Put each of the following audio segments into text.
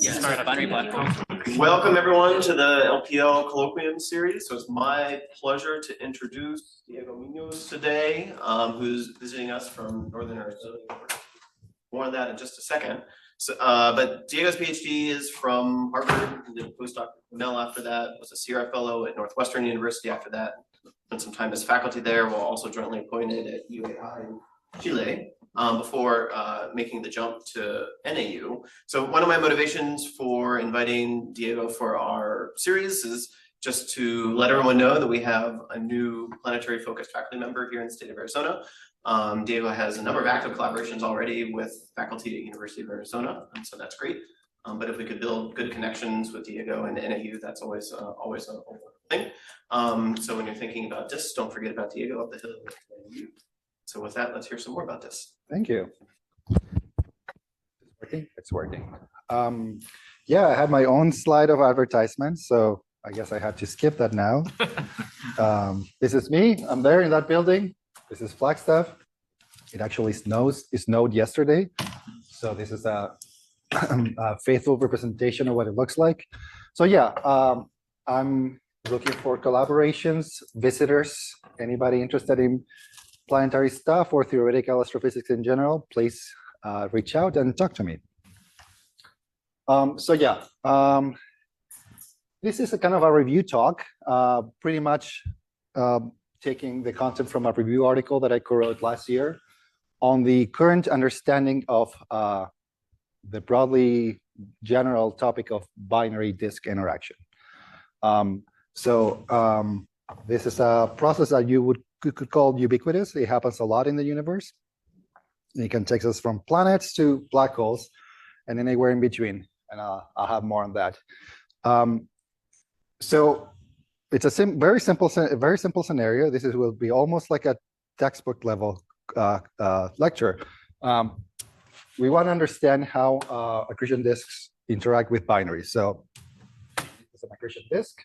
Welcome everyone to the LPL Colloquium series. So it's my pleasure to introduce Diego Munoz today, who's visiting us from Northern Arizona. More on that in just a second. So, but Diego's PhD is from Harvard, and did a postdoc at Cornell after that, was a Sierra Fellow at Northwestern University after that, spent some time as faculty there, while also jointly appointed at UAI in Chile. Before making the jump to NAU. So one of my motivations for inviting Diego for our series is just to let everyone know that we have a new planetary focused faculty member here in the state of Arizona. Diego has a number of active collaborations already with faculty at University of Arizona, and so that's great. But if we could build good connections with Diego and NAU, that's always a thing. So when you're thinking about this, don't forget about Diego up the hill with NAU. So with that, let's hear some more about this. Thank you. It's working. Yeah, I had my own slide of advertisements, so I guess I had to skip that now. This is me. I'm there in that building. This is Flagstaff. It actually it snowed yesterday. So this is a faithful representation of what it looks like. So yeah, I'm looking for collaborations, visitors, anybody interested in planetary stuff or theoretical astrophysics in general, please reach out and talk to me. So yeah, this is a kind of a review talk, pretty much taking the content from a review article that I co-wrote last year on the current understanding of the broadly general topic of binary disk interaction. This is a process that you could call ubiquitous. It happens a lot in the universe. It can take us from planets to black holes and anywhere in between. And I'll have more on that. So it's a very simple scenario. This will be almost like a textbook level lecture. We want to understand how accretion disks interact with binaries. So it's an accretion disk.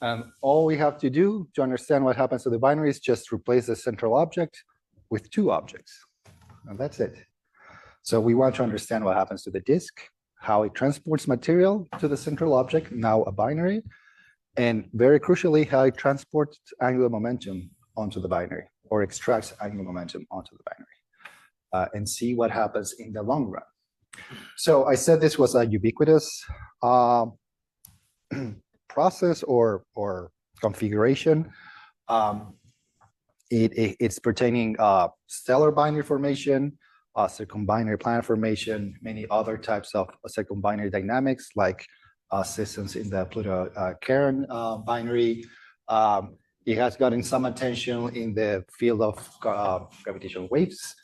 And all we have to do to understand what happens to the binary is just replace the central object with two objects. And that's it. So we want to understand what happens to the disk, how it transports material to the central object, now a binary, and very crucially, how it transports angular momentum onto the binary or extracts angular momentum onto the binary, and see what happens in the long run. So I said this was a ubiquitous process or configuration. It's pertaining stellar binary formation, circumbinary planet formation, many other types of circumbinary dynamics like systems in the Pluto-Charon binary. It has gotten some attention in the field of gravitational waves,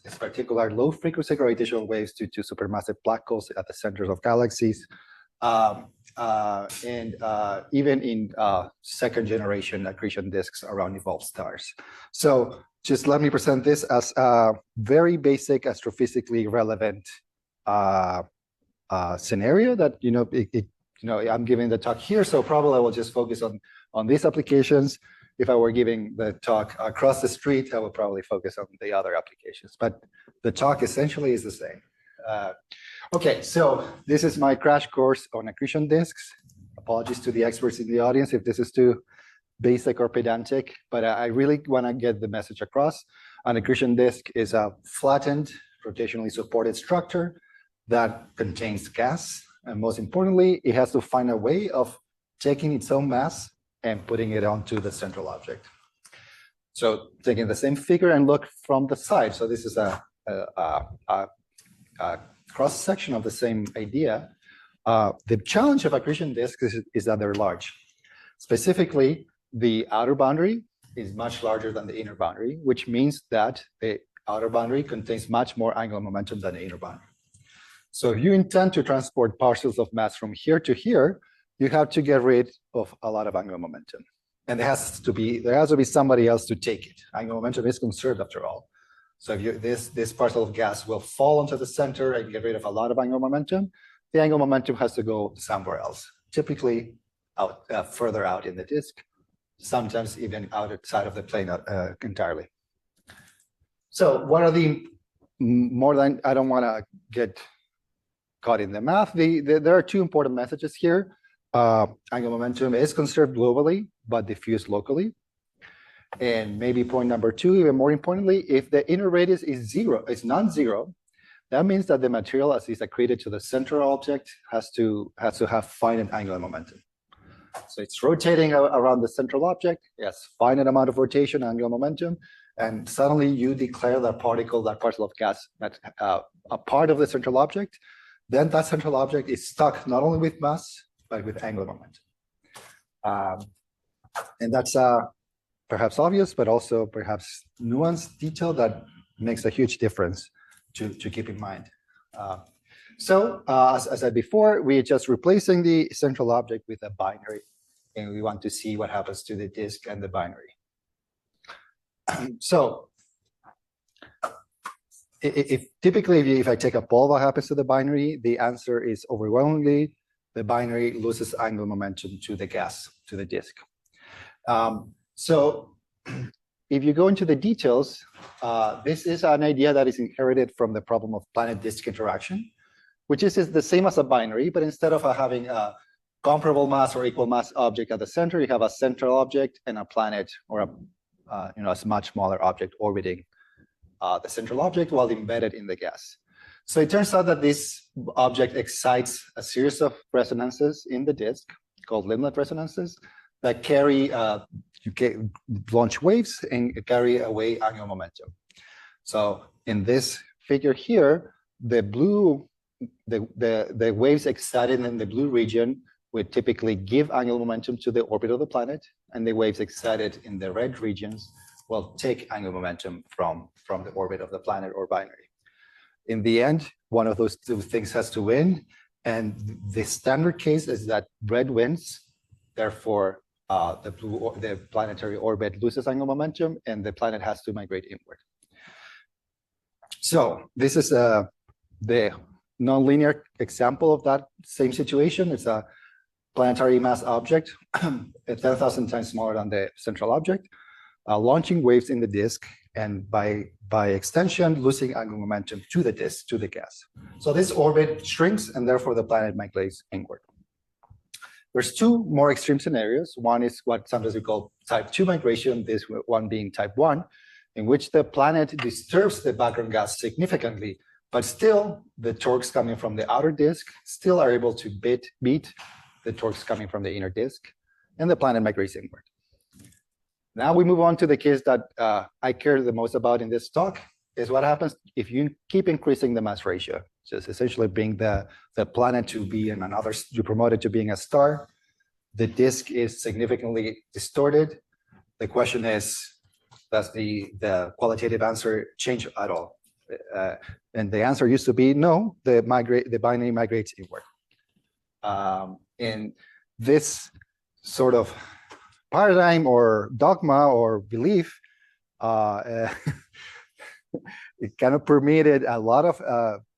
in particular low frequency gravitational waves due to supermassive black holes at the centers of galaxies. And even in second generation accretion disks around evolved stars. So just let me present this as a very basic astrophysically relevant scenario that, I'm giving the talk here, so probably I will just focus on these applications. If I were giving the talk across the street, I would probably focus on the other applications, but the talk essentially is the same. Okay, so this is my crash course on accretion disks. Apologies to the experts in the audience if this is too basic or pedantic, but I really want to get the message across. An accretion disk is a flattened, rotationally supported structure that contains gas. And most importantly, it has to find a way of taking its own mass and putting it onto the central object. So taking the same figure and look from the side. So this is a cross-section of the same idea. The challenge of accretion disks is that they're large. Specifically, the outer boundary is much larger than the inner boundary, which means that the outer boundary contains much more angular momentum than the inner boundary. So if you intend to transport parcels of mass from here to here, you have to get rid of a lot of angular momentum. And there has to be somebody else to take it. Angular momentum is conserved after all. So if this parcel of gas will fall into the center and get rid of a lot of angular momentum, the angular momentum has to go somewhere else, typically out further out in the disk, sometimes even outside of the plane entirely. So what are the I don't want to get caught in the math. There are two important messages here. Angular momentum is conserved globally, but diffused locally. And maybe point number two, even more importantly, if the inner radius is zero, it's non-zero, that means that the material as is accreted to the central object has to have finite angular momentum. So it's rotating around the central object, yes, finite amount of rotation, angular momentum, and suddenly you declare that particle of gas, that's a part of the central object, then that central object is stuck not only with mass, but with angular momentum. And that's perhaps obvious, but also perhaps nuanced detail that makes a huge difference to keep in mind. So as I said before, we're just replacing the central object with a binary, and we want to see what happens to the disk and the binary. So typically, if I take a poll, what happens to the binary? The answer is overwhelmingly, the binary loses angular momentum to the gas, to the disk. So if you go into the details, this is an idea that is inherited from the problem of planet-disk interaction, which is the same as a binary, but instead of having a comparable mass or equal mass object at the center, you have a central object and a planet or a much smaller object orbiting the central object while embedded in the gas. So it turns out that this object excites a series of resonances in the disk called limit resonances that carry launch waves and carry away angular momentum. So in this figure here, the waves excited in the blue region would typically give angular momentum to the orbit of the planet, and the waves excited in the red regions will take angular momentum from the orbit of the planet or binary. In the end, one of those two things has to win, and the standard case is that red wins, therefore the planetary orbit loses angular momentum and the planet has to migrate inward. So this is the nonlinear example of that same situation. It's a planetary mass object, 10,000 times smaller than the central object, launching waves in the disk, and by extension, losing angular momentum to the disk, to the gas. So this orbit shrinks, and therefore the planet migrates inward. There's two more extreme scenarios. One is what sometimes we call type 2 migration, this one being type 1, in which the planet disturbs the background gas significantly, but still the torques coming from the outer disk still are able to beat the torques coming from the inner disk, and the planet migrates inward. Now we move on to the case that I care the most about in this talk, is what happens if you keep increasing the mass ratio, just essentially bring the planet to be in another, you promote it to being a star. The disk is significantly distorted. The question is, does the qualitative answer change at all? And the answer used to be no, the binary migrates inward. In this sort of paradigm or dogma or belief, it kind of permeated a lot of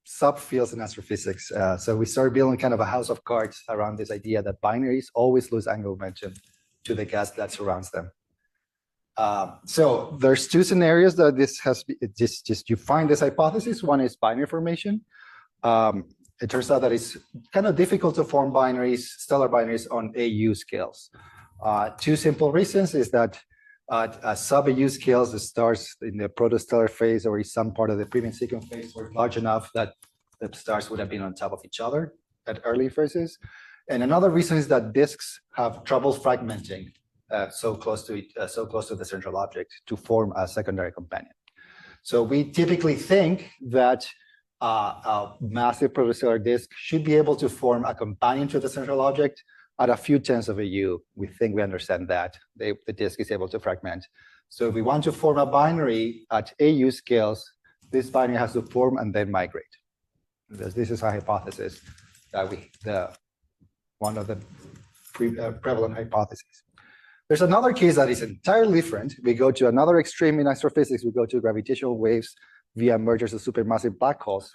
subfields in astrophysics. So we started building kind of a house of cards around this idea that binaries always lose angular momentum to the gas that surrounds them. So there's two scenarios that this has just you find this hypothesis. One is binary formation. It turns out that it's kind of difficult to form binaries, stellar binaries on AU scales. Two simple reasons is that at sub-AU scales, the stars in the protostellar phase or in some part of the premium sequence phase were large enough that the stars would have been on top of each other at early phases. And another reason is that disks have trouble fragmenting so close to the central object to form a secondary companion. So we typically think that a massive protostellar disk should be able to form a companion to the central object at a few tenths of AU. We think we understand that the disk is able to fragment. So if we want to form a binary at AU scales, this binary has to form and then migrate. This is a hypothesis that one of the prevalent hypotheses. There's another case that is entirely different. We go to another extreme in astrophysics. We go to gravitational waves via mergers of supermassive black holes.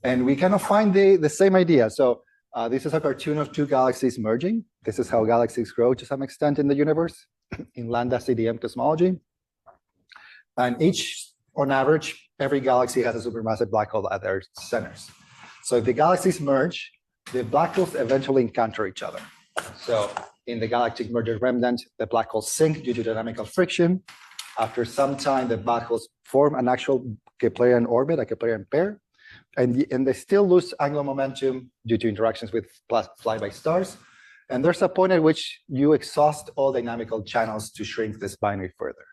And we kind of find the same idea. So this is a cartoon of two galaxies merging. This is how galaxies grow to some extent in the universe in lambda CDM cosmology. And on average, every galaxy has a supermassive black hole at their centers. So if the galaxies merge, the black holes eventually encounter each other. So in the galactic merger remnant, the black holes sink due to dynamical friction. After some time, the black holes form an actual Keplerian orbit, a Keplerian pair, and they still lose angular momentum due to interactions with flyby stars. And there's a point at which you exhaust all dynamical channels to shrink this binary further.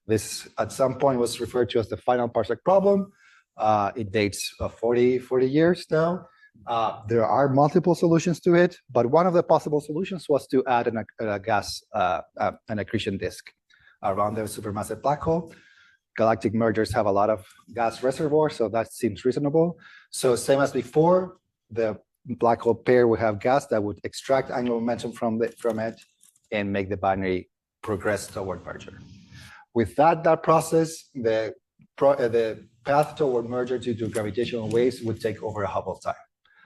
This, at some point, was referred to as the final parsec problem. It dates 40 years now. There are multiple solutions to it, but one of the possible solutions was to add an accretion disk around the supermassive black hole. Galactic mergers have a lot of gas reservoirs, so that seems reasonable. So same as before, the black hole pair would have gas that would extract angular momentum from it and make the binary progress toward merger. With that process, the path toward merger due to gravitational waves would take over a Hubble time.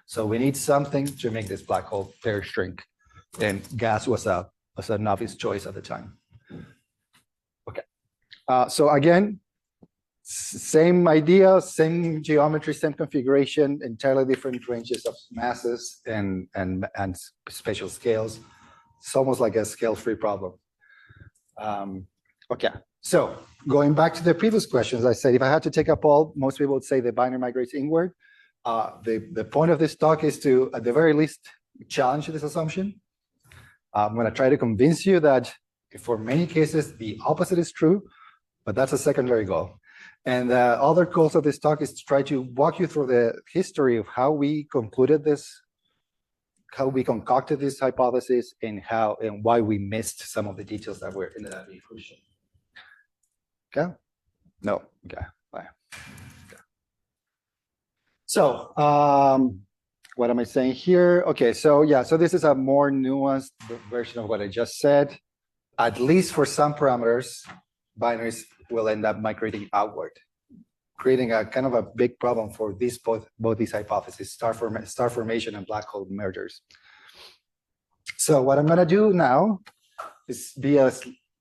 So we need something to make this black hole pair shrink. And gas was a novice choice at the time. Okay. So again, same idea, same geometry, same configuration, entirely different ranges of masses and spatial scales. It's almost like a scale-free problem. Okay, so going back to the previous questions, I said if I had to take a poll, most people would say the binary migrates inward. The point of this talk is to, at the very least, challenge this assumption. I'm going to try to convince you that for many cases, the opposite is true, but that's a secondary goal. And the other goals of this talk is to try to walk you through the history of how we concluded this, how we concocted this hypothesis, and why we missed some of the details that were ended up being crucial. Okay? No. Okay. Bye. Okay. So, what am I saying here? Okay, so yeah, so this is a more nuanced version of what I just said. At least for some parameters, binaries will end up migrating outward, creating a kind of a big problem for both these hypotheses, star formation and black hole mergers. So what I'm going to do now is be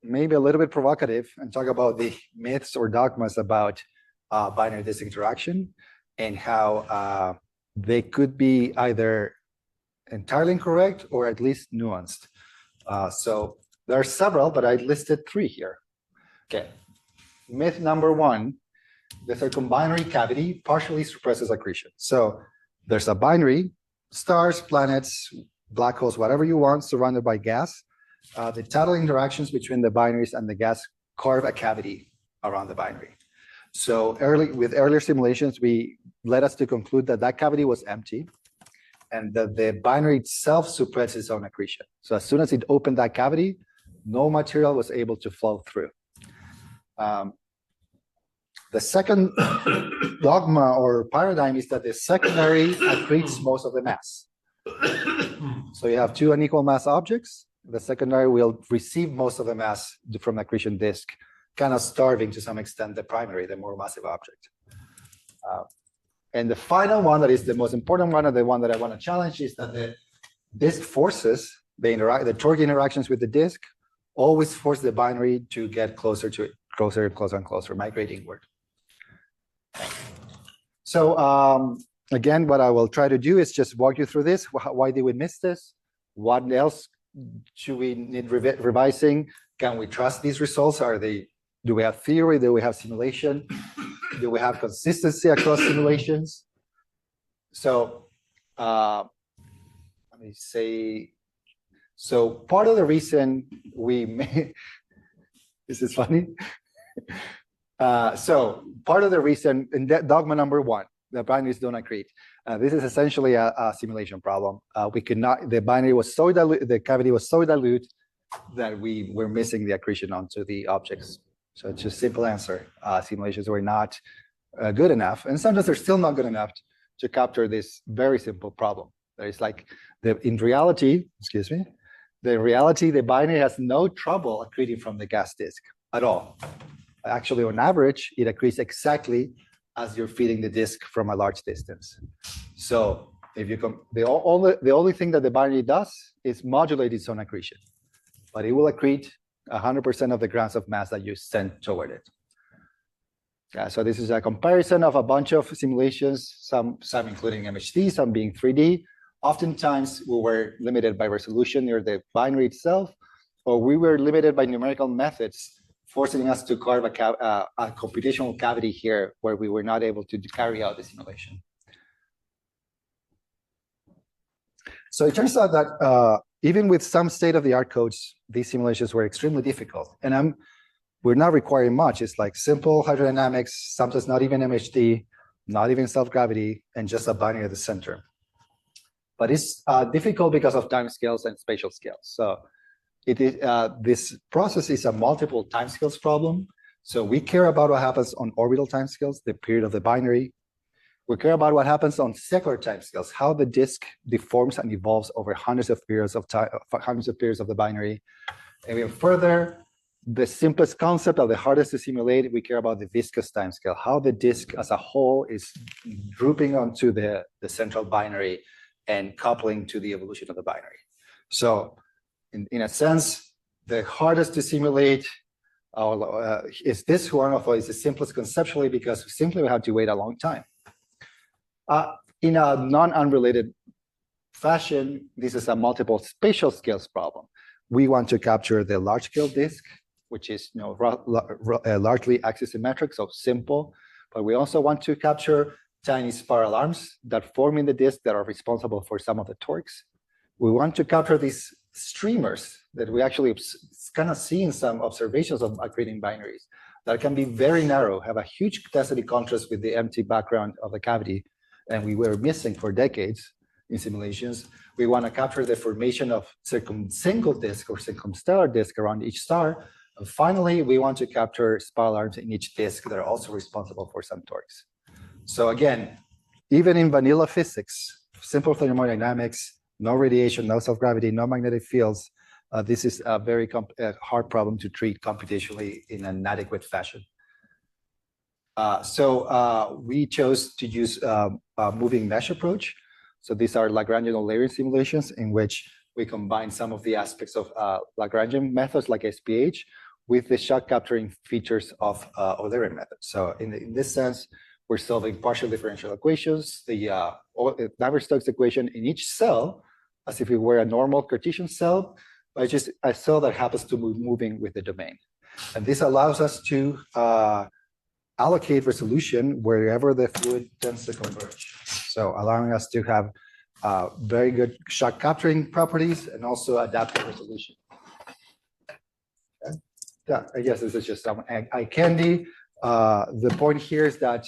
maybe a little bit provocative and talk about the myths or dogmas about binary disk interaction and how they could be either entirely incorrect or at least nuanced. So there are several, but I listed 3 here. Okay. Myth number 1, the circumbinary cavity partially suppresses accretion. So there's a binary, stars, planets, black holes, whatever you want, surrounded by gas. The tidal interactions between the binaries and the gas carve a cavity around the binary. So with earlier simulations, we led us to conclude that that cavity was empty and that the binary itself suppressed its own accretion. So as soon as it opened that cavity, no material was able to flow through. The second dogma or paradigm is that the secondary accretes most of the mass. So you have 2 unequal mass objects. The secondary will receive most of the mass from the accretion disk, kind of starving to some extent the primary, the more massive object. And the final one that is the most important one, and the one that I want to challenge, is that the disk forces, the torque interactions with the disk, always force the binary to get closer to it, closer and closer and closer, migrating inward. So again, what I will try to do is just walk you through this. Why did we miss this? What else should we need revising? Can we trust these results? Do we have theory? Do we have simulation? Do we have consistency across simulations? So let me say, so part of the reason we made, this is funny. So part of the reason in dogma number 1, the binaries don't accrete. This is essentially a simulation problem. We could not, the binary was so dilute, the cavity was so dilute that we were missing the accretion onto the objects. So it's just simple answer. Simulations were not good enough, and sometimes they're still not good enough to capture this very simple problem. There is like, in reality, the binary has no trouble accreting from the gas disk at all. Actually, on average, it accretes exactly as you're feeding the disk from a large distance. So if you the only thing that the binary does is modulate its own accretion, but it will accrete 100% of the grams of mass that you send toward it. So this is a comparison of a bunch of simulations, some including MHD, some being 3D. Oftentimes, we were limited by resolution near the binary itself, or we were limited by numerical methods, forcing us to carve a computational cavity here where we were not able to carry out the simulation. So it turns out that even with some state-of-the-art codes, these simulations were extremely difficult. And we're not requiring much. It's like simple hydrodynamics, sometimes not even MHD, not even self-gravity, and just a binary at the center. But it's difficult because of time scales and spatial scales. So this process is a multiple timescales problem. So we care about what happens on orbital timescales, the period of the binary. We care about what happens on secular timescales, how the disk deforms and evolves over hundreds of periods of time, hundreds of periods of the binary. And even further, the simplest concept of the hardest to simulate, we care about the viscous timescale, how the disk as a whole is drooping onto the central binary and coupling to the evolution of the binary. So in a sense, the hardest to simulate is this one, although it's the simplest conceptually because simply we have to wait a long time. In a non-unrelated fashion, this is a multiple spatial scales problem. We want to capture the large scale disk, which is largely axisymmetric, so simple. But we also want to capture tiny spiral arms that form in the disk that are responsible for some of the torques. We want to capture these streamers that we actually kind of see in some observations of accreting binaries that can be very narrow, have a huge density contrast with the empty background of the cavity, and we were missing for decades in simulations. We want to capture the formation of single disk or circumstellar disk around each star. And finally, we want to capture spiral arms in each disk that are also responsible for some torques. So again, even in vanilla physics, simple thermodynamics, no radiation, no self-gravity, no magnetic fields, this is a very hard problem to treat computationally in an adequate fashion. So we chose to use a moving mesh approach. So these are Lagrangian layering simulations in which we combine some of the aspects of Lagrangian methods like SPH with the shock capturing features of Eulerian methods. So in this sense, we're solving partial differential equations, the Navier-Stokes equation in each cell, as if it were a normal Cartesian cell, but just a cell that happens to be moving with the domain. And this allows us to allocate resolution wherever the fluid tends to converge. So allowing us to have very good shock capturing properties and also adaptive resolution. Okay. Yeah, I guess this is just some eye candy. The point here is that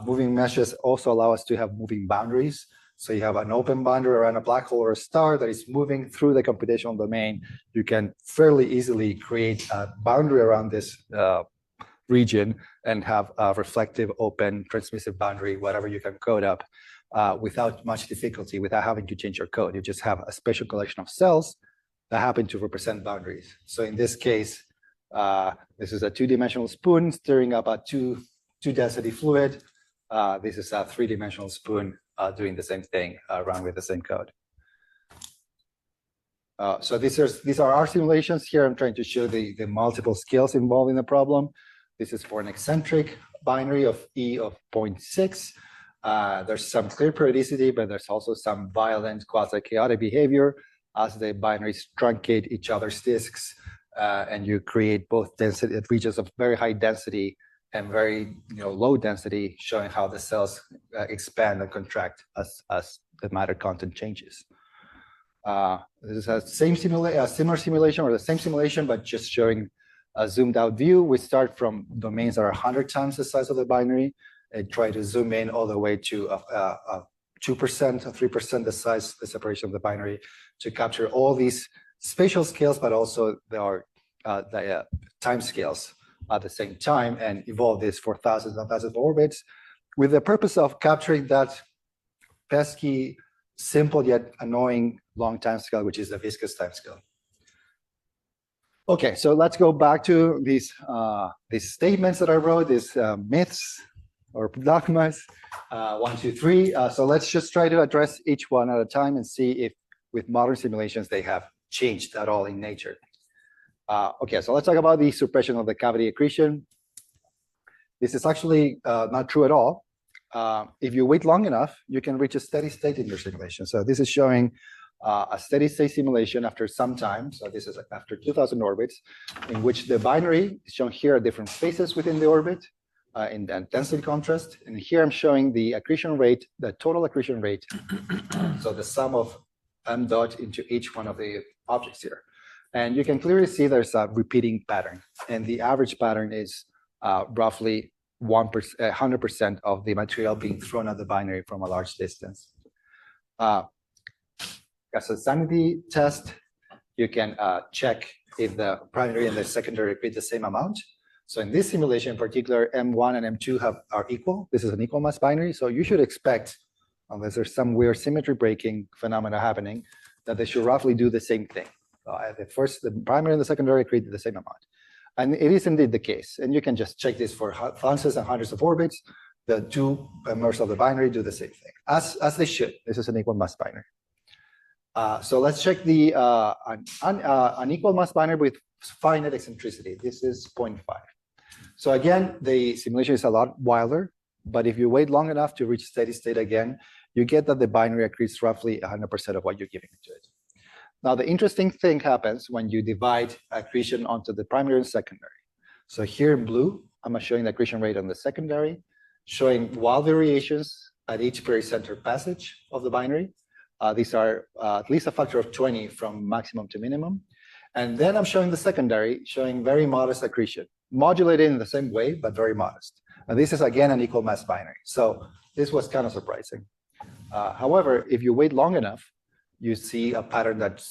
moving meshes also allow us to have moving boundaries. So you have an open boundary around a black hole or a star that is moving through the computational domain. You can fairly easily create a boundary around this region and have a reflective, open, transmissive boundary, whatever you can code up without much difficulty, without having to change your code. You just have a special collection of cells that happen to represent boundaries. So in this case, this is a two-dimensional spoon stirring up a two-density fluid. This is a three-dimensional spoon doing the same thing, run with the same code. So these are our simulations. Here I'm trying to show the multiple scales involved in the problem. This is for an eccentric binary of E of 0.6. There's some clear periodicity, but there's also some violent quasi-chaotic behavior as the binaries truncate each other's disks, and you create both density regions of very high density and very low density, showing how the cells expand and contract as the matter content changes. This is a similar simulation or the same simulation, but just showing a zoomed out view. We start from domains that are 100 times the size of the binary and try to zoom in all the way to 2% or 3% the separation of the binary to capture all these spatial scales, but also there are the time scales at the same time and evolve this for thousands and thousands of orbits with the purpose of capturing that pesky, simple yet annoying long time scale, which is the viscous time scale. Okay, so let's go back to these statements that I wrote, these myths or dogmas, 1, 2, 3. So let's just try to address each one at a time and see if with modern simulations they have changed at all in nature. Okay, so let's talk about the suppression of the cavity accretion. This is actually not true at all. If you wait long enough, you can reach a steady state in your simulation. So this is showing a steady state simulation after some time. So this is after 2,000 orbits, in which the binary is shown here at different spaces within the orbit in the density contrast. And here I'm showing the accretion rate, the total accretion rate. So the sum of m dot into each one of the objects here. And you can clearly see there's a repeating pattern. And the average pattern is roughly 100% of the material being thrown at the binary from a large distance. As a sanity test, you can check if the primary and the secondary accrete the same amount. So in this simulation in particular, M1 and M2 are equal. This is an equal mass binary. So you should expect, unless there's some weird symmetry breaking phenomena happening, that they should roughly do the same thing. The primary and the secondary accrete the same amount. And it is indeed the case. And you can just check this for thousands and hundreds of orbits. The two members of the binary do the same thing, as they should. This is an equal mass binary. So let's check the unequal mass binary with finite eccentricity. This is 0.5. So again, the simulation is a lot wilder, but if you wait long enough to reach steady state again, you get that the binary accretes roughly 100% of what you're giving to it. Now, the interesting thing happens when you divide accretion onto the primary and secondary. So here in blue, I'm showing the accretion rate on the secondary, showing wild variations at each pericenter passage of the binary. These are at least a factor of 20 from maximum to minimum. And then I'm showing the secondary, showing very modest accretion, modulated in the same way, but very modest. And this is, again, an equal mass binary. So this was kind of surprising. However, if you wait long enough, you see a pattern that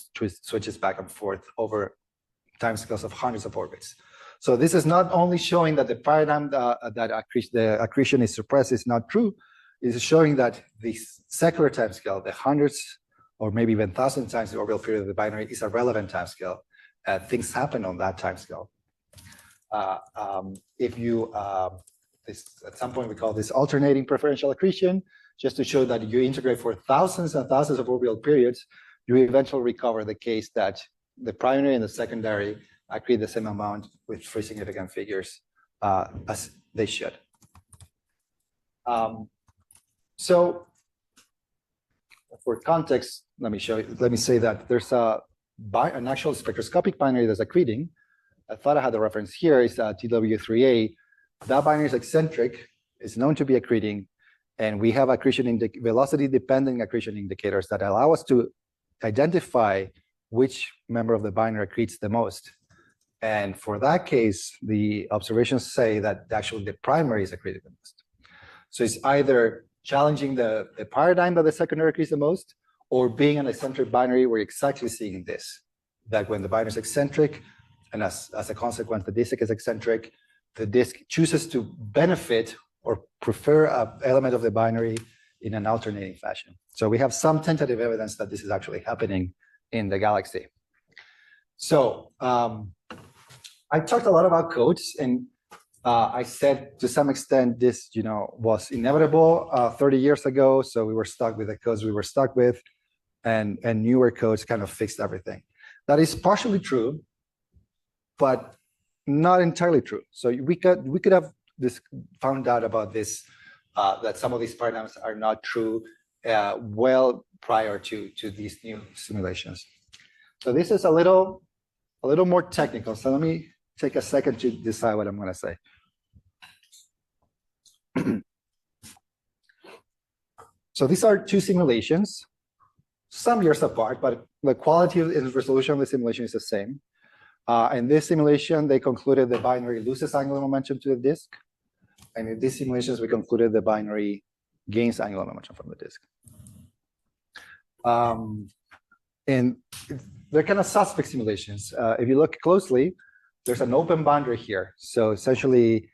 switches back and forth over timescales of hundreds of orbits. So this is not only showing that the paradigm that the accretion is suppressed is not true, it is showing that the secular timescale, the hundreds or maybe even 1,000 times the orbital period of the binary, is a relevant timescale. Things happen on that timescale. At some point we call this alternating preferential accretion, just to show that you integrate for thousands and thousands of orbital periods, you eventually recover the case that the primary and the secondary accrete the same amount with three significant figures as they should. So for context, let me say that there's an actual spectroscopic binary that's accreting. I thought I had the reference here, is TW3A. That binary is eccentric, it's known to be accreting, and we have velocity-dependent accretion indicators that allow us to identify which member of the binary accretes the most. And for that case, the observations say that actually the primary is accreted the most. So it's either challenging the paradigm that the secondary accretes the most, or being an eccentric binary, we're exactly seeing this, that when the binary is eccentric, and as a consequence, the disk is eccentric, the disk chooses to benefit or prefer an element of the binary in an alternating fashion. So we have some tentative evidence that this is actually happening in the galaxy. So I talked a lot about codes, and I said to some extent this was inevitable 30 years ago, so we were stuck with the codes we were stuck with, and newer codes kind of fixed everything. That is partially true, but not entirely true. So we could have found out about this, that some of these paradigms are not true well prior to these new simulations. So this is a little more technical. So let me take a second to decide what I'm going to say. So these are two simulations, some years apart, but the quality and resolution of the simulation is the same. In this simulation, they concluded the binary loses angular momentum to the disk. And in these simulations, we concluded the binary gains angular momentum from the disk. And they're kind of suspect simulations. If you look closely, there's an open boundary here. So essentially,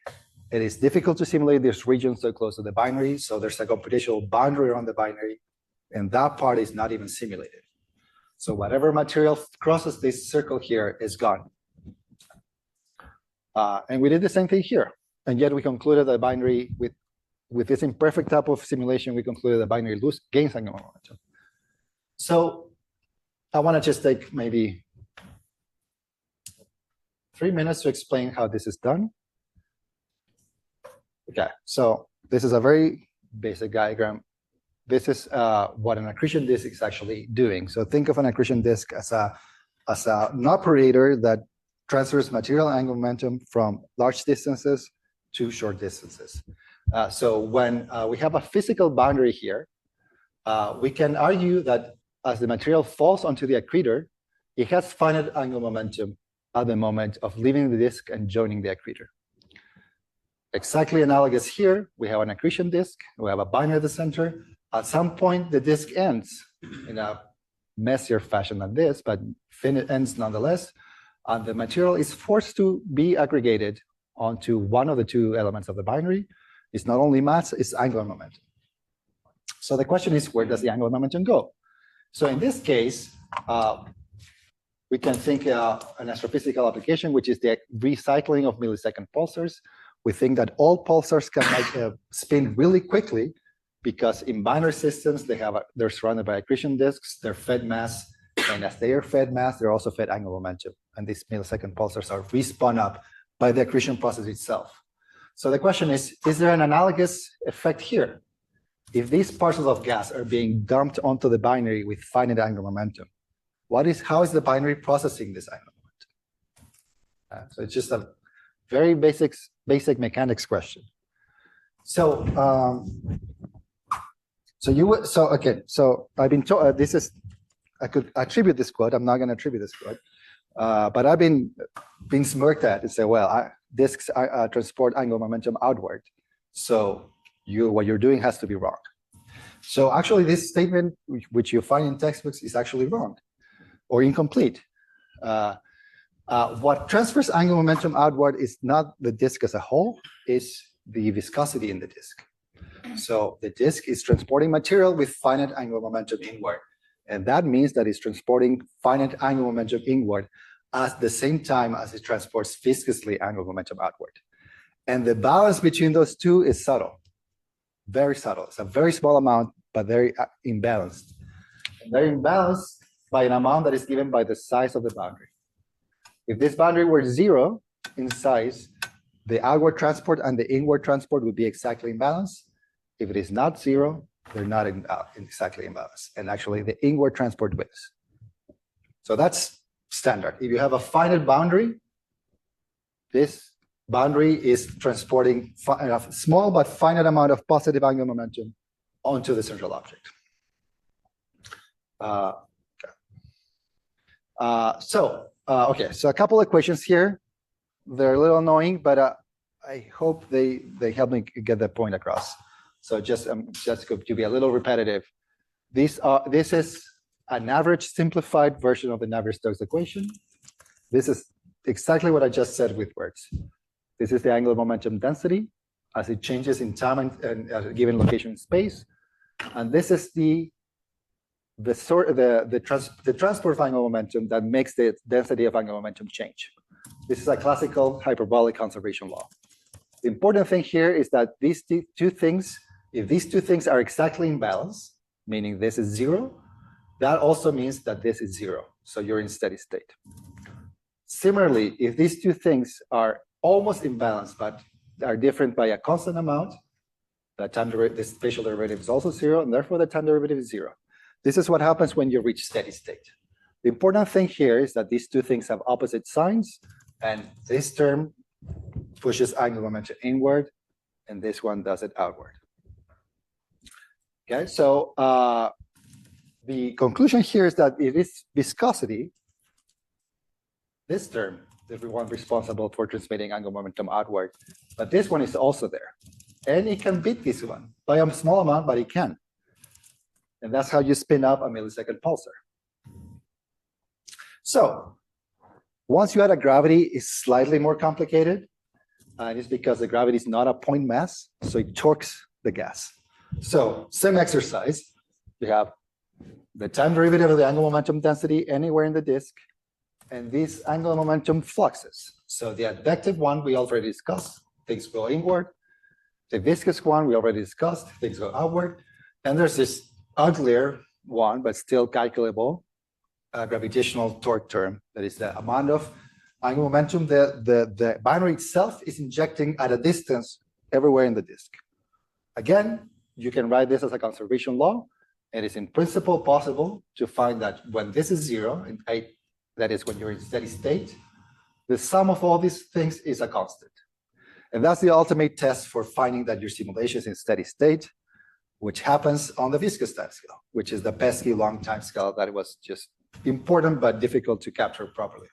it is difficult to simulate this region so close to the binary. So there's a computational boundary around the binary, and that part is not even simulated. So whatever material crosses this circle here is gone. And we did the same thing here. And yet we concluded that binary, with this imperfect type of simulation, we concluded that binary gains angular momentum. So I want to just take maybe 3 minutes to explain how this is done. Okay, so this is a very basic diagram. This is what an accretion disk is actually doing. So think of an accretion disk as an operator that transfers material angular momentum from large distances to short distances. So when we have a physical boundary here, we can argue that as the material falls onto the accretor, it has finite angular momentum at the moment of leaving the disk and joining the accretor. Exactly analogous here, we have an accretion disk, we have a binder at the center. At some point, the disk ends in a messier fashion than this, but it ends nonetheless. And the material is forced to be aggregated onto one of the two elements of the binary. It's not only mass, it's angular momentum. So the question is, where does the angular momentum go? So in this case, we can think an astrophysical application, which is the recycling of millisecond pulsars. We think that all pulsars can spin really quickly because in binary systems, they're surrounded by accretion disks, they're fed mass, and as they are fed mass, they're also fed angular momentum. And these millisecond pulsars are respun up by the accretion process itself. So the question is there an analogous effect here? If these parcels of gas are being dumped onto the binary with finite angular momentum, how is the binary processing this angular momentum? So it's just a very basic mechanics question. So I've been told I could attribute this quote. I'm not going to attribute this quote, but I've been smirked at and say, well, disks transport angular momentum outward, so what you're doing has to be wrong. So actually, this statement, which you find in textbooks, is actually wrong or incomplete. What transfers angular momentum outward is not the disk as a whole, is the viscosity in the disk. So the disk is transporting material with finite angular momentum inward. And that means that it's transporting finite angular momentum inward at the same time as it transports viscously angular momentum outward. And the balance between those two is subtle, very subtle. It's a very small amount, but very imbalanced. And they're imbalanced by an amount that is given by the size of the boundary. If this boundary were 0 in size, the outward transport and the inward transport would be exactly in balance. If it is not 0, they're not exactly in balance. And actually, the inward transport wins. So that's standard. If you have a finite boundary, this boundary is transporting a small but finite amount of positive angular momentum onto the central object. So a couple of equations here. They're a little annoying, but I hope they help me get the point across. So just to be a little repetitive, this is an average simplified version of the Navier-Stokes equation. This is exactly what I just said with words. This is the angular momentum density as it changes in time and at a given location in space, and this is the transport of angular momentum that makes the density of angular momentum change. This is a classical hyperbolic conservation law. The important thing here is that these two things, if these two things are exactly in balance, meaning this is 0, that also means that this is 0. So you're in steady state. Similarly, if these two things are almost in balance, but are different by a constant amount, the spatial derivative is also 0, and therefore the time derivative is 0. This is what happens when you reach steady state. The important thing here is that these two things have opposite signs, and this term pushes angular momentum inward, and this one does it outward. Okay, so the conclusion here is that it is viscosity, this term, the one responsible for transmitting angular momentum outward, but this one is also there. And it can beat this one by a small amount, but it can. And that's how you spin up a millisecond pulsar. So once you add a gravity, it's slightly more complicated. And it's because the gravity is not a point mass, so it torques the gas. So same exercise. You have the time derivative of the angular momentum density anywhere in the disk, and these angular momentum fluxes. So the advective one we already discussed, things go inward. The viscous one we already discussed, things go outward. And there's this uglier one, but still calculable, gravitational torque term. That is the amount of angular momentum the binary itself is injecting at a distance everywhere in the disk. Again, you can write this as a conservation law. It is in principle possible to find that when this is 0, that is when you're in steady state, the sum of all these things is a constant. And that's the ultimate test for finding that your simulation is in steady state, which happens on the viscous time scale, which is the pesky long time scale that was just important but difficult to capture properly.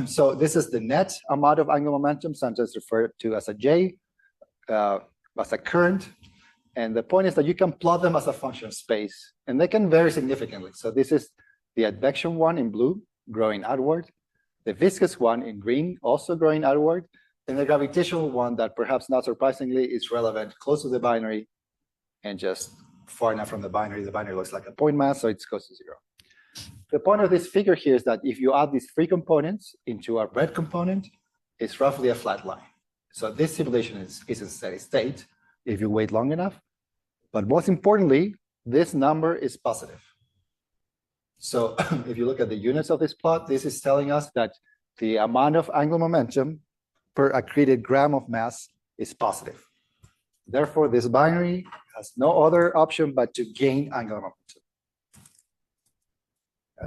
So this is the net amount of angular momentum, sometimes referred to as a J, as a current. And the point is that you can plot them as a function of space, and they can vary significantly. So this is the advection one in blue, growing outward, the viscous one in green, also growing outward, and the gravitational one that perhaps not surprisingly is relevant close to the binary and just far enough from the binary looks like a point mass, so it goes to 0. The point of this figure here is that if you add these three components into a red component, it's roughly a flat line. So this simulation is in steady state if you wait long enough. But most importantly, this number is positive. So if you look at the units of this plot, this is telling us that the amount of angular momentum per accreted gram of mass is positive. Therefore, this binary has no other option but to gain angular momentum.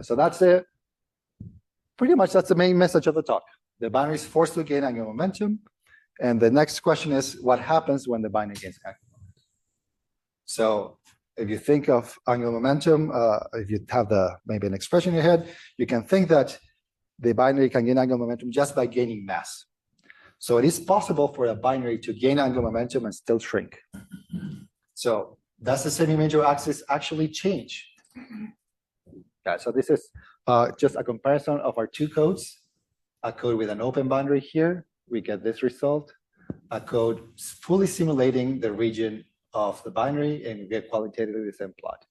So that's it. Pretty much that's the main message of the talk. The binary is forced to gain angular momentum. And the next question is, what happens when the binary gains angular momentum? So if you think of angular momentum, if you have maybe an expression in your head, you can think that the binary can gain angular momentum just by gaining mass. So it is possible for a binary to gain angular momentum and still shrink. So does the semi-major axis actually change? Yeah, so this is just a comparison of our two codes. A code with an open boundary here, we get this result. A code fully simulating the region of the binary, and we get qualitatively the same plot.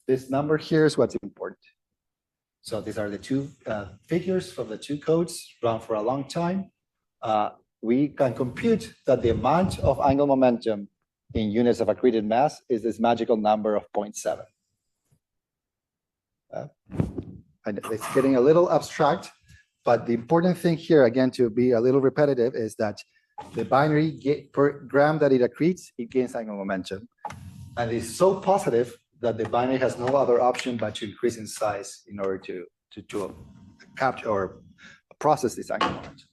This number here is what's important. So these are the two figures from the two codes run for a long time. We can compute that the amount of angular momentum in units of accreted mass is this magical number of 0.7. And it's getting a little abstract, but the important thing here, again, to be a little repetitive, is that the binary per gram that it accretes, it gains angular momentum. And it's so positive that the binary has no other option but to increase in size in order to capture or process this angular momentum.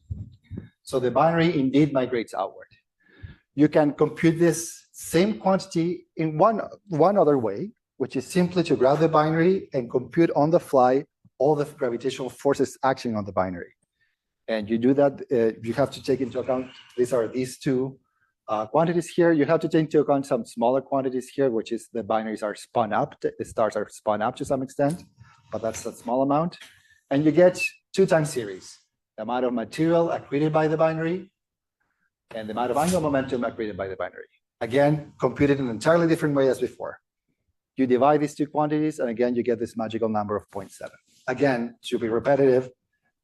So the binary indeed migrates outward. You can compute this same quantity in one other way, which is simply to grab the binary and compute on the fly all the gravitational forces acting on the binary. And you do that, you have to take into account, these two quantities here. You have to take into account some smaller quantities here, which is the binaries are spun up, the stars are spun up to some extent, but that's a small amount. And you get two time series, the amount of material accreted by the binary and the amount of angular momentum accreted by the binary. Again, computed in an entirely different way as before. You divide these two quantities, and again, you get this magical number of 0.7. Again, to be repetitive,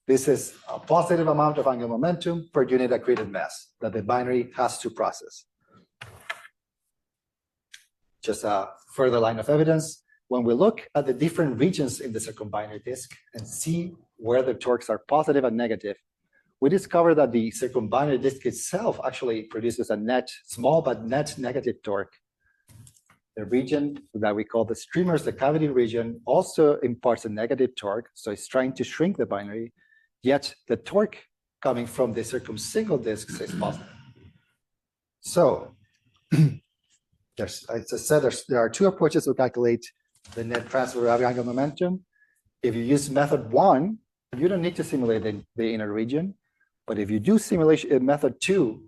this is a positive amount of angular momentum per unit accreted mass that the binary has to process. Just a further line of evidence, when we look at the different regions in the circumbinary disk and see where the torques are positive and negative, we discover that the circumbinary disk itself actually produces a net, small but net negative torque. The region that we call the streamers, the cavity region, also imparts a negative torque, so it's trying to shrink the binary, yet the torque coming from the circumsingle disks is positive. So, as I said, there are two approaches to calculate the net transfer of angular momentum. If you use method 1, you don't need to simulate the inner region, but if you do simulation in method 2,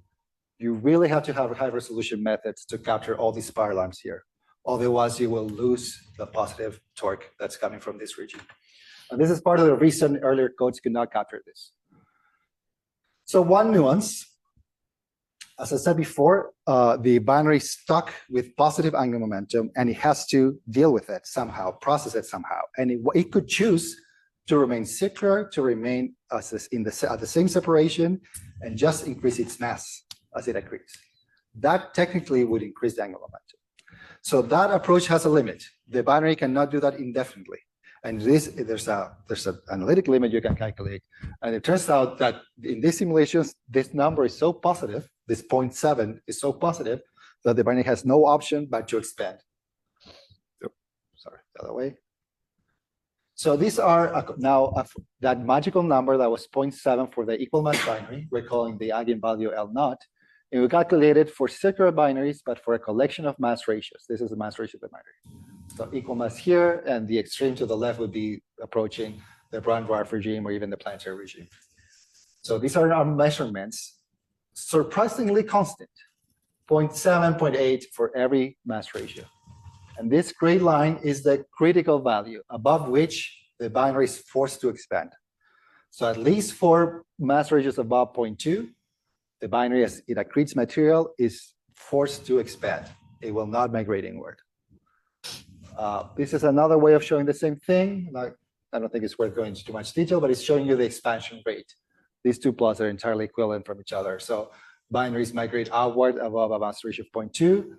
you really have to have high resolution methods to capture all these spiral arms here. Otherwise, you will lose the positive torque that's coming from this region. And this is part of the reason earlier codes could not capture this. So one nuance, as I said before, the binary is stuck with positive angular momentum, and it has to deal with it somehow, process it somehow. And it could choose to remain circular, to remain at the same separation, and just increase its mass as it accretes. That technically would increase the angular momentum. So that approach has a limit. The binary cannot do that indefinitely. And there's an analytic limit you can calculate. And it turns out that in these simulations, this number is so positive, this 0.7 is so positive that the binary has no option but to expand. Sorry, the other way. So these are now that magical number that was 0.7 for the equal mass binary. We're calling the eigenvalue L naught. And we calculated for circular binaries, but for a collection of mass ratios. This is the mass ratio of the binary. So equal mass here, and the extreme to the left would be approaching the Brand-Dwarf regime or even the planetary regime. So these are our measurements, surprisingly constant, 0.7, 0.8 for every mass ratio. And this gray line is the critical value above which the binary is forced to expand. So at least for mass ratios above 0.2, the binary as it accretes material is forced to expand. It will not migrate inward. This is another way of showing the same thing. Like, I don't think it's worth going into too much detail, but it's showing you the expansion rate. These two plots are entirely equivalent from each other. So binaries migrate outward above a mass ratio of 0.2.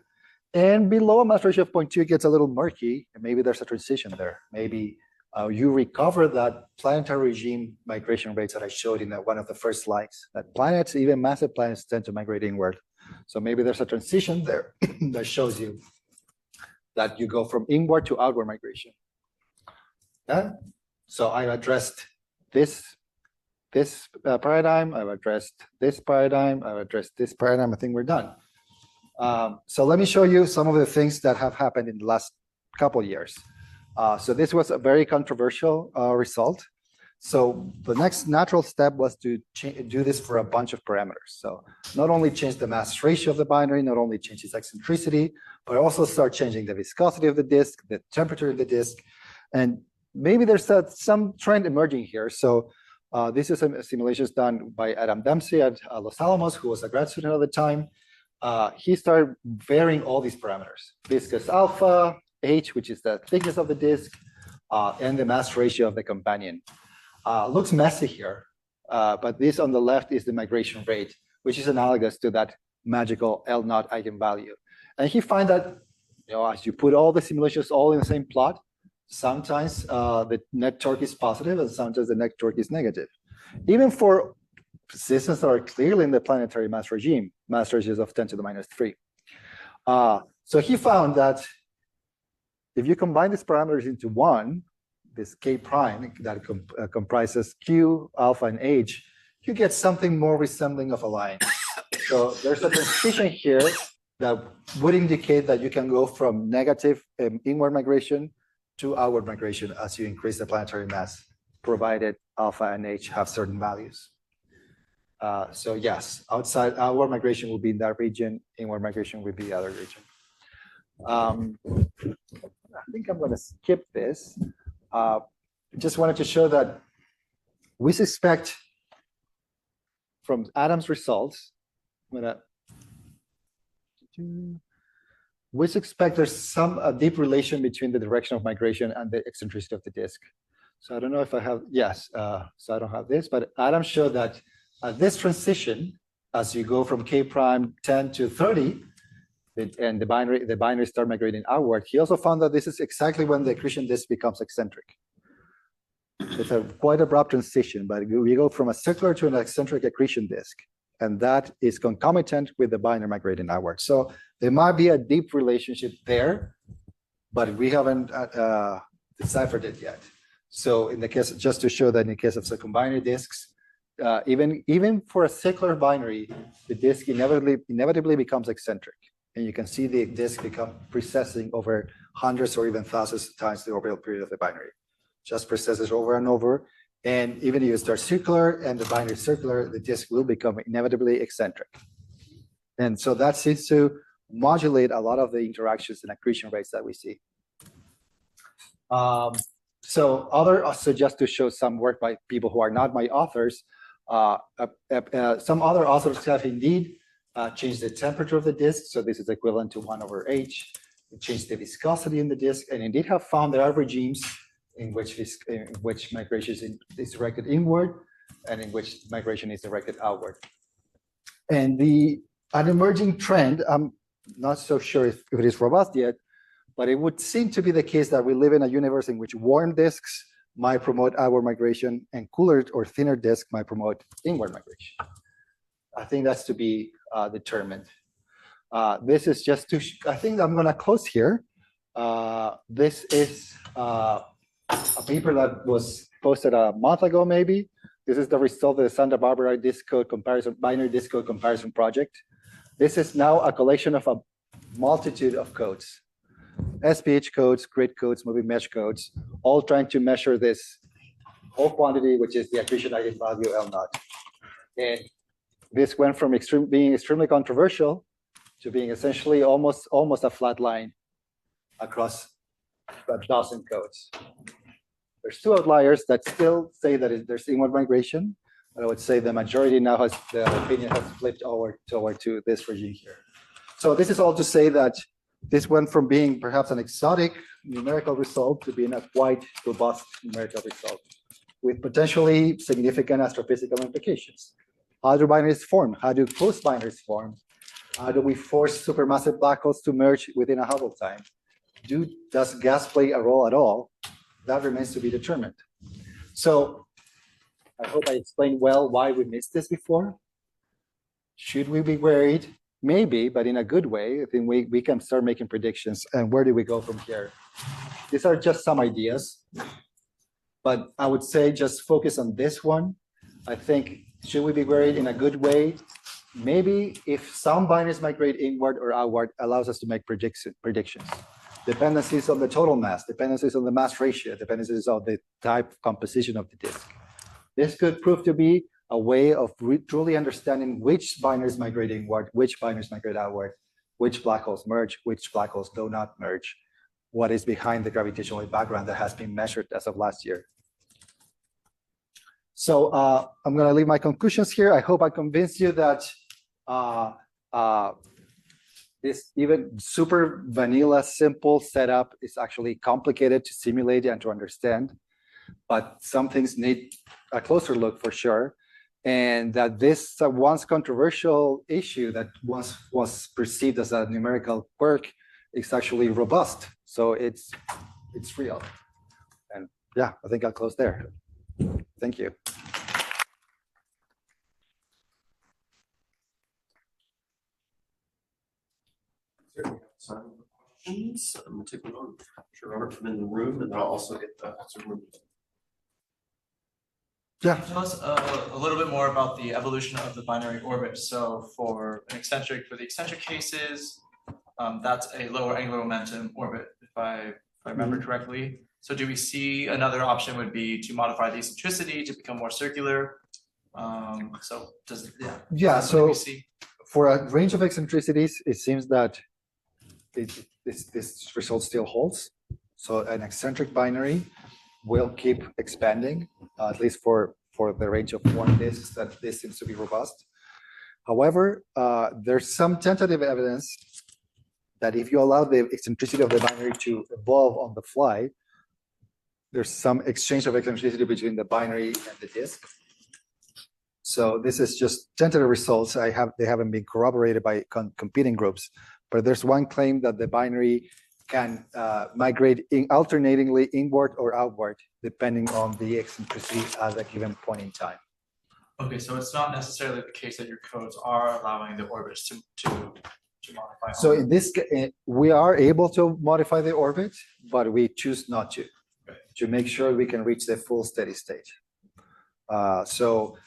And below a mass ratio of 0.2, it gets a little murky. And maybe there's a transition there. Maybe you recover that planetary regime migration rates that I showed in one of the first slides. That planets, even massive planets, tend to migrate inward. So maybe there's a transition there that shows you that you go from inward to outward migration. Yeah? So I've addressed this paradigm. I've addressed this paradigm. I've addressed this paradigm. I think we're done. So let me show you some of the things that have happened in the last couple of years. So this was a very controversial result. So the next natural step was to do this for a bunch of parameters. So not only change the mass ratio of the binary, not only change its eccentricity, but also start changing the viscosity of the disk, the temperature of the disk. And maybe there's some trend emerging here. So this is a simulations done by Adam Dempsey at Los Alamos, who was a grad student at the time. He started varying all these parameters: viscous alpha, H, which is the thickness of the disk, and the mass ratio of the companion. Looks messy here, but this on the left is the migration rate, which is analogous to that magical L naught eigenvalue. And he found that, as you put all the simulations all in the same plot, sometimes the net torque is positive and sometimes the net torque is negative. Even for systems that are clearly in the planetary mass regime, mass ratios of 10 to the minus 3. So he found that if you combine these parameters into one, this K prime that comprises Q, alpha, and H, you get something more resembling of a line. So there's a transition here that would indicate that you can go from negative inward migration to outward migration as you increase the planetary mass, provided alpha and H have certain values. So yes, outward migration will be in that region, inward migration will be the other region. I think I'm going to skip this. Just wanted to show that we suspect from Adam's results, we suspect there's a deep relation between the direction of migration and the eccentricity of the disk. So I don't know if I have, yes, so I don't have this, but Adam showed that this transition, as you go from K prime 10 to 30, and the binary start migrating outward, he also found that this is exactly when the accretion disk becomes eccentric. It's a quite abrupt transition, but we go from a circular to an eccentric accretion disk, and that is concomitant with the binary migrating outward. So there might be a deep relationship there, but we haven't deciphered it yet. So in the case, just to show that in the case of circumbinary disks, even for a circular binary, the disk inevitably becomes eccentric. And you can see the disk become precessing over hundreds or even thousands of times the orbital period of the binary. Just precesses over and over. And even if you start circular and the binary is circular, the disk will become inevitably eccentric. And so that seems to modulate a lot of the interactions and accretion rates that we see. So just to show some work by people who are not my authors, some other authors have indeed changed the temperature of the disk. So this is equivalent to 1 over H. It changed the viscosity in the disk, and indeed have found there are regimes in which migration is directed inward and in which migration is directed outward. And an emerging trend, I'm not so sure if it is robust yet, But it would seem to be the case that we live in a universe in which warm disks might promote outward migration and cooler or thinner disks might promote inward migration. I think that's to be determined. This is just to, I think I'm gonna close here. This is a paper that was posted a month ago, maybe. This is the result of the Santa Barbara disk code comparison, binary disk code comparison project. This is now a collection of a multitude of codes. SPH codes, grid codes, moving mesh codes, all trying to measure this whole quantity, which is the accretion eigenvalue L naught. And this went from being extremely controversial to being essentially almost a flat line across 1,000 codes. There's two outliers that still say that there's inward migration, but I would say the majority now has, the opinion has flipped over to this regime here. So this is all to say that this went from being perhaps an exotic numerical result to being a quite robust numerical result with potentially significant astrophysical implications. How do binaries form? How do closed binaries form? How do we force supermassive black holes to merge within a Hubble time? Does gas play a role at all? That remains to be determined. So I hope I explained well why we missed this before. Should we be worried? Maybe, but in a good way. I think we can start making predictions. And where do we go from here? These are just some ideas. But I would say just focus on this one. I think, should we be worried in a good way? Maybe if some binaries migrate inward or outward, allows us to make predictions. Dependencies on the total mass, dependencies on the mass ratio, dependencies on the type composition of the disk. This could prove to be a way of truly understanding which binaries migrate inward, which binaries migrate outward, which black holes merge, which black holes do not merge, what is behind the gravitational wave background that has been measured as of last year. So I'm going to leave my conclusions here. I hope I convinced you that this even super vanilla simple setup is actually complicated to simulate and to understand, but some things need a closer look for sure. And that this once controversial issue that once was perceived as a numerical quirk is actually robust. So it's real. And yeah, I think I'll close there. Thank you. Some questions. I'm gonna take one on. I'm sure Robert from in the room, and then I'll also get the room. Yeah. Tell us a little bit more about the evolution of the binary orbit. So for the eccentric cases, that's a lower angular momentum orbit, if I remember correctly. So do we see another option would be to modify the eccentricity to become more circular? So for a range of eccentricities, it seems that this result still holds. So an eccentric binary will keep expanding, at least for the range of one disks, that this seems to be robust. However, there's some tentative evidence that if you allow the eccentricity of the binary to evolve on the fly, there's some exchange of eccentricity between the binary and the disk. So this is just tentative results. They haven't been corroborated by competing groups, but there's one claim that the binary can migrate alternatingly inward or outward, depending on the eccentricity at a given point in time. Okay, so it's not necessarily the case that your codes are allowing the orbits to modify. So in this case, we are able to modify the orbit, but we choose not to, to make sure we can reach the full steady state. So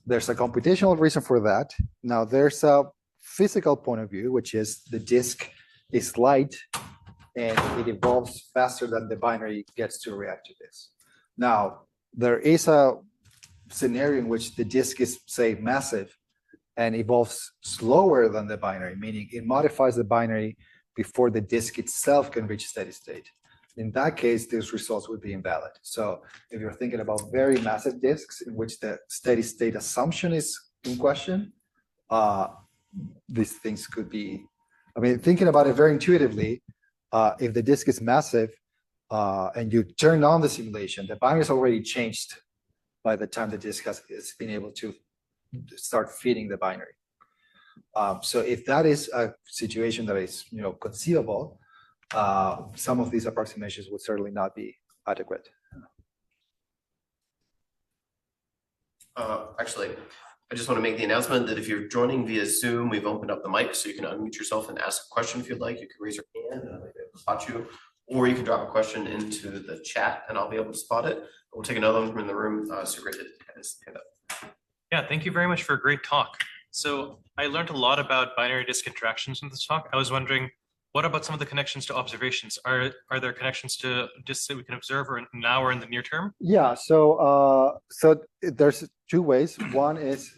there's a computational reason for that. Now there's a physical point of view, which is the disk is light and it evolves faster than the binary gets to react to this. Now, there is a scenario in which the disk is, say, massive and evolves slower than the binary, meaning it modifies the binary before the disk itself can reach steady state. In that case, these results would be invalid. So if you're thinking about very massive disks in which the steady state assumption is in question, these things could be, I mean, thinking about it very intuitively, if the disk is massive and you turn on the simulation, the binary is already changed by the time the disk has been able to start feeding the binary. So if that is a situation that is conceivable, some of these approximations would certainly not be adequate. Actually, I just want to make the announcement that if you're joining via Zoom, we've opened up the mic so you can unmute yourself and ask a question if you'd like. You can raise your hand and I'll be able to spot you, or you can drop a question into the chat and I'll be able to spot it. We'll take another one from in the room. Super great to have his hand up. Yeah, thank you very much for a great talk. So I learned a lot about binary disk interactions in this talk. I was wondering, what about some of the connections to observations? Are there connections to disks that we can observe or now or in the near term? Yeah, so there's two ways. One is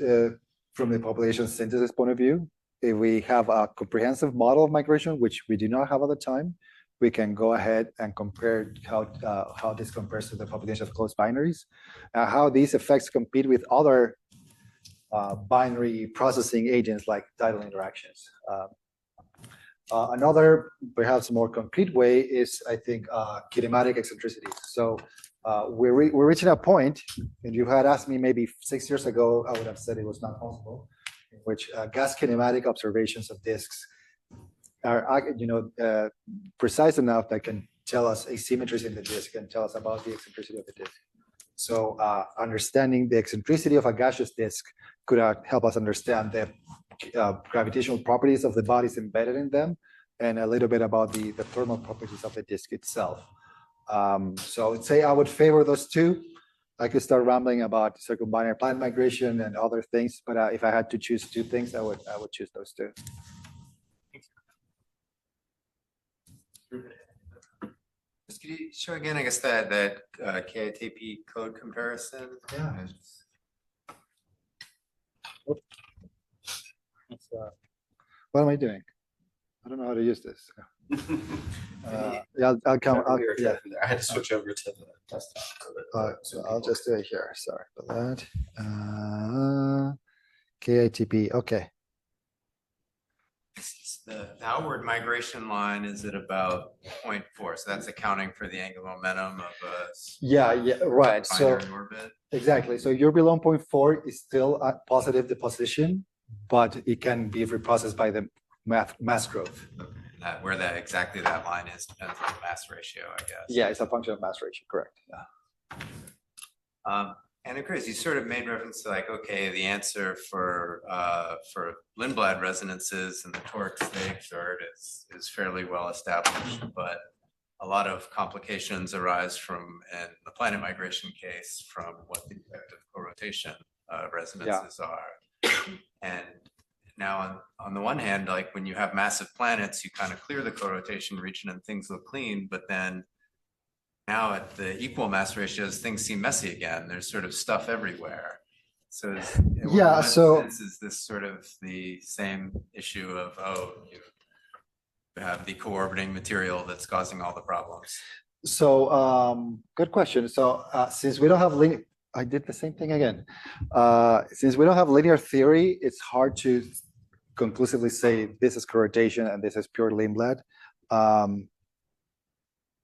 from the population synthesis point of view. If we have a comprehensive model of migration, which we do not have at the time, we can go ahead and compare how this compares to the population of closed binaries, how these effects compete with other binary processing agents like tidal interactions. Another perhaps more concrete way is, I think, kinematic eccentricities. So we're reaching a point, and you had asked me maybe 6 years ago, I would have said it was not possible, in which gas kinematic observations of disks are, precise enough that can tell us asymmetries in the disk and tell us about the eccentricity of the disk. So understanding the eccentricity of a gaseous disk could help us understand the gravitational properties of the bodies embedded in them, and a little bit about the thermal properties of the disk itself. So I would say I would favor those two. I could start rambling about circumbinary planet migration and other things, but if I had to choose two things, I would choose those two. Could you show again, I guess, that KITP code comparison? Yeah. What am I doing? I don't know how to use this. Yeah, I'll come. Yeah. I had to switch over to the desktop. So I'll just do it here. Sorry about that. KITP. Okay. The outward migration line is at about 0.4, so that's accounting for the angular momentum of a Yeah, right. So binary orbit. exactly. So you're below 0.4 is still a positive deposition, but it can be reprocessed by the mass growth. Okay. Where exactly that line is depends on the mass ratio, I guess. Yeah, it's a function of mass ratio, correct. Yeah. And of course, you sort of made reference to like, okay, the answer for Lindblad resonances and the torques they exert is fairly well established, but a lot of complications arise from, in the planet migration case, from what the effective co-rotation resonances are. And now on the one hand, like when you have massive planets, you kind of clear the co-rotation region and things look clean, but then now at the equal mass ratios, things seem messy again. There's sort of stuff everywhere. So yeah, so is this sort of the same issue of, oh, you have the co-orbiting material that's causing all the problems? So good question. So since we don't have I did the same thing again. Since we don't have linear theory, it's hard to conclusively say this is co-rotation and this is pure Lindblad.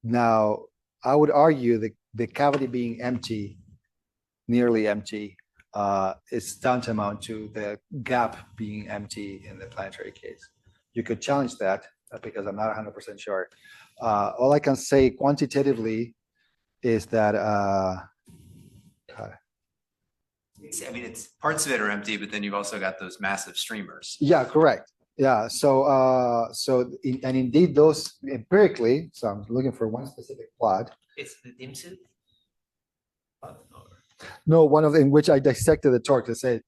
Now, I would argue that the cavity being empty, nearly empty, is tantamount to the gap being empty in the planetary case. You could challenge that because I'm not 100% sure. All I can say quantitatively is that I mean, it's parts of it are empty, but then you've also got those massive streamers. yeah, correct. Yeah, so and indeed those empirically, so I'm looking for one specific plot. It's the dim suit? No, one of in which I dissected the torque to say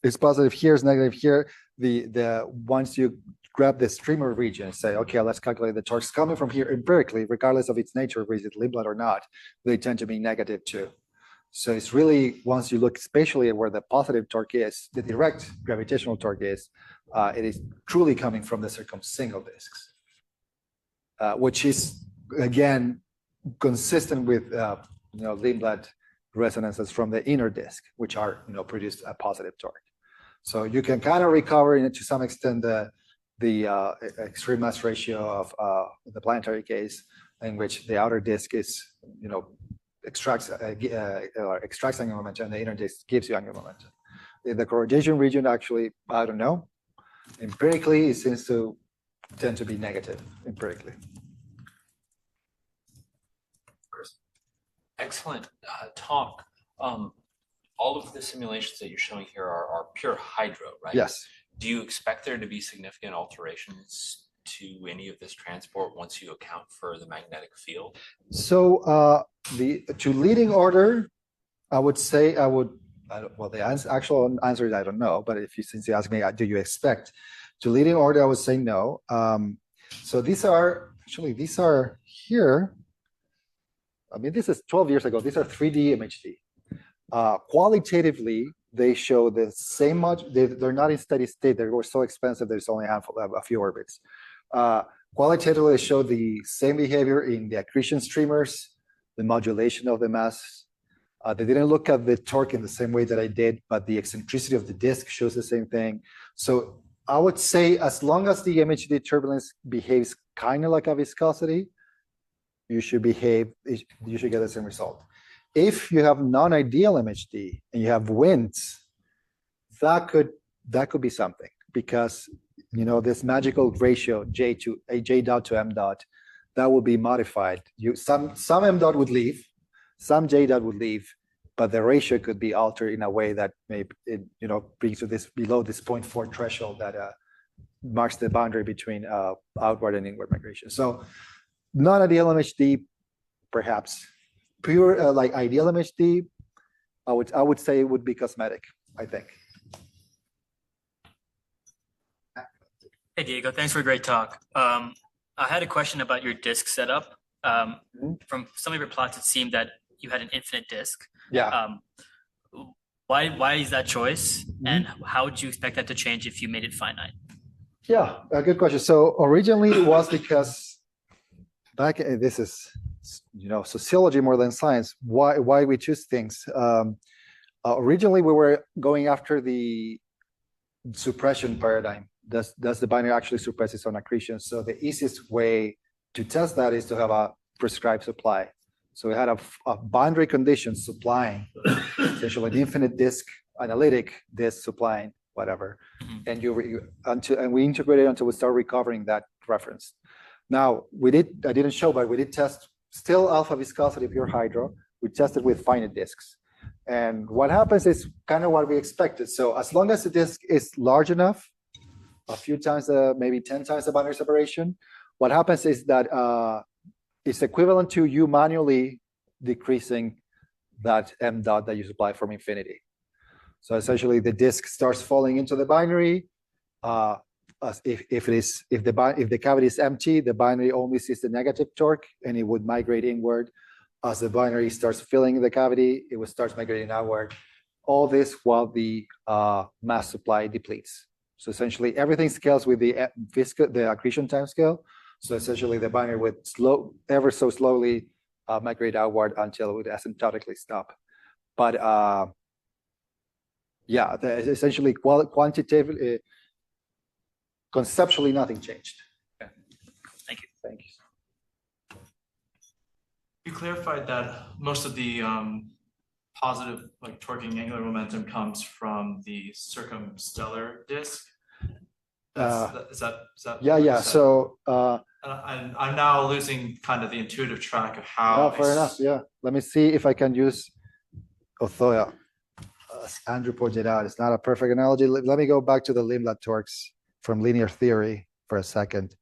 it's positive here, it's negative here. The once you grab the streamer region and say, okay, let's calculate the torques coming from here empirically, regardless of its nature, whether it's Lindblad or not, they tend to be negative too. So it's really, once you look spatially at where the positive torque is, the direct gravitational torque is, it is truly coming from the circumsingle disks, which is, again, consistent with Lindblad resonances from the inner disk, which are produce a positive torque. So you can kind of recover to some extent the extreme mass ratio of the planetary case, in which the outer disk is extracts angular momentum, and the inner disk gives you angular momentum. In the correlation region, actually, I don't know. Empirically, it seems to tend to be negative empirically. Excellent talk. All of the simulations that you're showing here are pure hydro, right? Yes. Do you expect there to be significant alterations to any of this transport once you account for the magnetic field? So to leading order, I would say well, the actual answer is I don't know, but since you ask me, do you expect? To leading order, I would say no. So these are here. I mean, this is 12 years ago. These are 3D MHD. Qualitatively, they show the same much. They're not in steady state. They were so expensive. There's only a few orbits. Qualitatively, they show the same behavior in the accretion streamers, the modulation of the mass. They didn't look at the torque in the same way that I did, but the eccentricity of the disk shows the same thing. So I would say as long as the MHD turbulence behaves kind of like a viscosity, you should get the same result. If you have non-ideal MHD and you have winds, that could be something, because this magical ratio J dot to M dot, that will be modified. Some M dot would leave, some J dot would leave, but the ratio could be altered in a way that maybe brings to this below this 0.4 threshold that marks the boundary between outward and inward migration. So non-ideal MHD, perhaps. Pure like ideal MHD, I would say it would be cosmetic, I think. Hey Diego, thanks for a great talk. I had a question about your disk setup. From some of your plots, it seemed that you had an infinite disk. Yeah. Why is that choice? And how would you expect that to change if you made it finite? Yeah, a good question. So originally it was because this is sociology more than science. Why we choose things? Originally we were going after the suppression paradigm. Does the binary actually suppress its own accretion? So the easiest way to test that is to have a prescribed supply. So we had a boundary condition supplying essentially an infinite disk, analytic disk supplying whatever, and we integrated until we start recovering that reference. Now I didn't show, but we did test still alpha viscosity pure hydro. We tested with finite disks, and what happens is kind of what we expected. So as long as the disk is large enough, a few times, maybe 10 times the boundary separation, what happens is that it's equivalent to you manually decreasing that M dot that you supply from infinity. So essentially, the disk starts falling into the binary. If the cavity is empty, the binary only sees the negative torque, and it would migrate inward. As the binary starts filling the cavity, it would start migrating outward. All this while the mass supply depletes. So essentially, everything scales with the accretion time scale. So essentially, the binary would ever so slowly migrate outward until it would asymptotically stop. But yeah, essentially, quantitatively, conceptually, nothing changed. Okay. Thank you. Thank you. You clarified that most of the positive, like torquing angular momentum, comes from the circumstellar disk. Is that Yeah. So and I'm now losing kind of the intuitive track of how. fair enough. Yeah. Let me see if I can use Othoya. As Andrew pointed out, it's not a perfect analogy. Let me go back to the Limblad torques from linear theory for a second.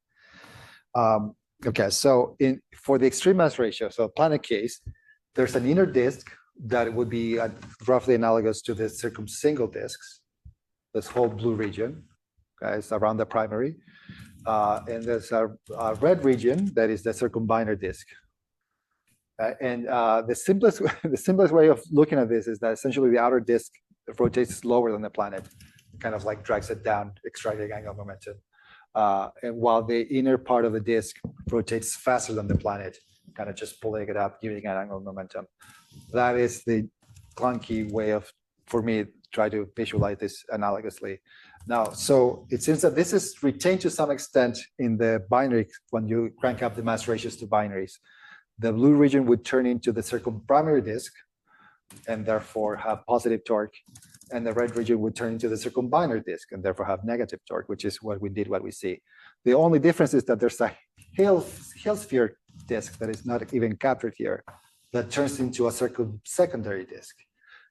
Okay, so for the extreme mass ratio, so planet case, there's an inner disk that would be roughly analogous to the circumsingle disks, this whole blue region, guys, around the primary. And there's a red region that is the circumbinary disk. And the simplest way of looking at this is that essentially the outer disk rotates slower than the planet, kind of like drags it down, extracting angular momentum. And while the inner part of the disk rotates faster than the planet, kind of just pulling it up, giving it angular momentum. That is the clunky way for me, try to visualize this analogously. Now, so it seems that this is retained to some extent in the binary when you crank up the mass ratios to binaries. The blue region would turn into the circumprimary disk and therefore have positive torque. And the red region would turn into the circumbinary disk and therefore have negative torque, which is what we see. The only difference is that there's a Hale sphere disk that is not even captured here. that turns into a secondary disk.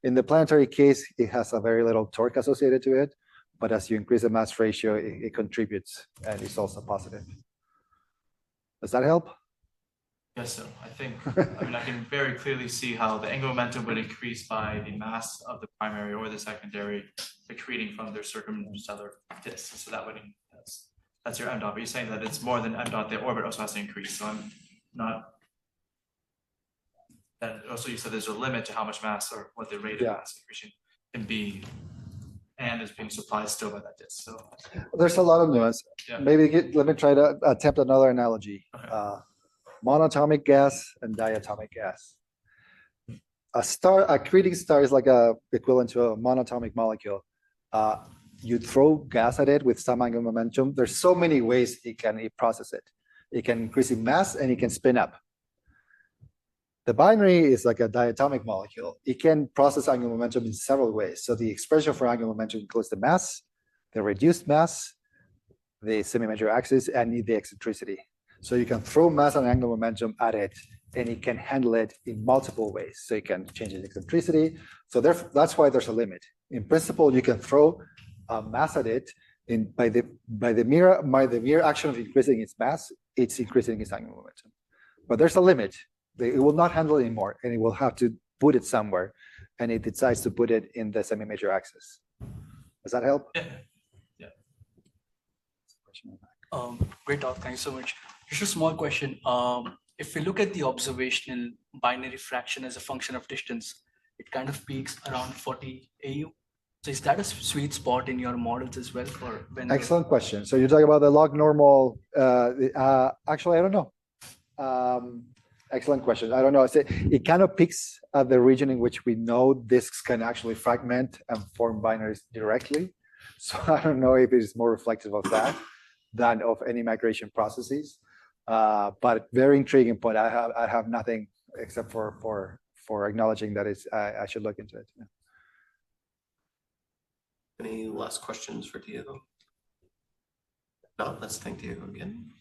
In the planetary case, it has a very little torque associated to it, but as you increase the mass ratio, it contributes and it's also positive. Does that help? Yes, so I think, I mean, I can very clearly see how the angular momentum would increase by the mass of the primary or the secondary accreting from their circumstellar disk. So that would, that's your m dot, but you're saying that it's more than m dot, the orbit also has to increase, so I'm not. And also you said there's a limit to how much mass or what the rate of mass accretion can be, and is being supplied still by that disk, so. There's a lot of nuance. Yeah. Maybe let me try to attempt another analogy. Okay. Monatomic gas and diatomic gas. A accreting star is like equivalent to a monatomic molecule. You throw gas at it with some angular momentum. There's so many ways it process it. It can increase in mass and it can spin up. The binary is like a diatomic molecule. It can process angular momentum in several ways. So the expression for angular momentum includes the mass, the reduced mass, the semi-major axis, and the eccentricity. So you can throw mass and angular momentum at it, and it can handle it in multiple ways. So you can change its eccentricity. So that's why there's a limit. In principle, you can throw mass at it, and by the mere action of increasing its mass, it's increasing its angular momentum. But there's a limit. It will not handle it anymore, and it will have to put it somewhere, and it decides to put it in the semi-major axis. Does that help? Yeah. Great talk. Thanks so much. Just a small question. If we look at the observational binary fraction as a function of distance, it kind of peaks around 40 AU. So is that a sweet spot in your models as well for when? Excellent question. So you're talking about the log normal. Actually, I don't know. Excellent question. I don't know. It kind of peaks at the region in which we know disks can actually fragment and form binaries directly. So I don't know if it is more reflective of that than of any migration processes. But very intriguing point. I have nothing except for acknowledging that I should look into it. Yeah. Any last questions for Diego? No, let's thank Diego again.